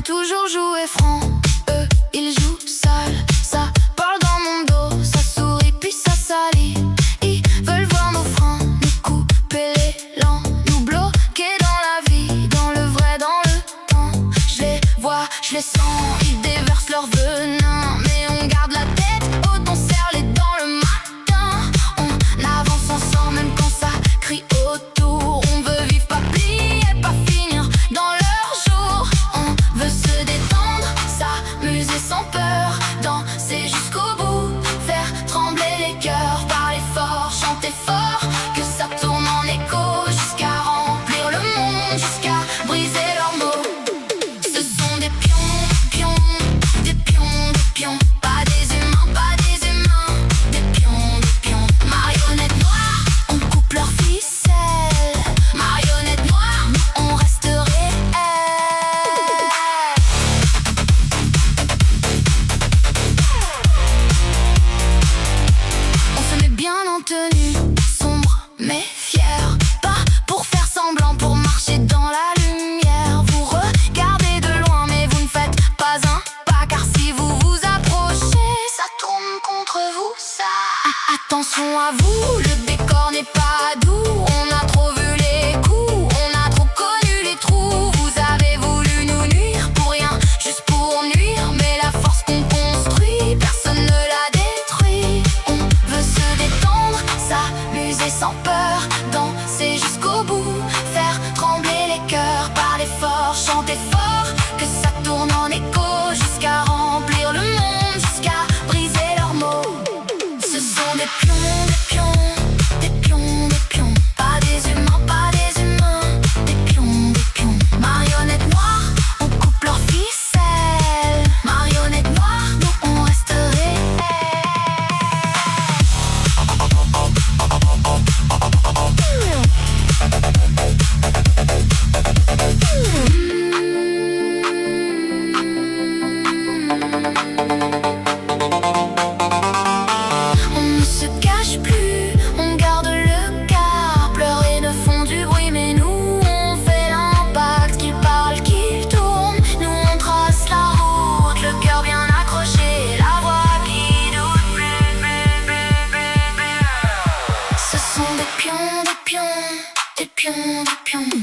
toujours joué franc, eux, ils jouent sales. Ça parle dans mon dos, ça sourit puis ça salit. Ils veulent voir nos freins, nous couper l'élan, nous bloquer dans la vie, dans le vrai, dans le temps. Je les vois, je les sens, ils déversent leur venin, mais on garde la tête haute, on serre les dents le matin. On avance ensemble même quand ça crie autour. On veut vivre, pas plier, pas finir dans leur jour. On veut se détendre, s'amuser sans peur, danser jusqu'au bout, faire trembler les cœurs, parler fort, chanter fort, que ça tourne en écho jusqu'à remplir le monde, jusqu'à briser leurs mots. Ce sont des pions, pions, des pions, des pions, pas des humains, pas des humains, des pions, marionnettes noires, on coupe leurs ficelles, marionnettes noires, nous on reste réels. On se met bien en tenue, sombre mais fier, pas pour faire semblant, pour marcher dans la lumière. Vous regardez de loin mais vous ne faites pas un pas, car si vous vous approchez, ça tourne contre vous, ça. Attention à vous, le décor n'est pas doux. On a trop vu les coups, on a trop connu les trous. Vous avez voulu nous nuire pour rien, juste pour nuire, mais la force qu'on construit, personne ne la détruit. On veut se détendre, s'amuser sans peur, danser jusqu'au bout, faire trembler les cœurs, parler fort, chanter fort, que ça tourne en écho jusqu'à remplir le monde, jusqu'à briser leurs mots. Ce sont des pions, des pions, des pions, des pions, pas des humains, pas des humains, des pions, marionnettes noires, on coupe leurs ficelles, marionnettes noires, nous on reste réels. On ne se cache plus, on garde le cap. Pleurer ne font du bruit, mais nous on fait l'impact. Qu'ils parlent, qu'ils tournent, nous on trace la route. Le cœur bien accroché, la voix qui doute plus. Ce sont des pions, des pions, des pions, des pions.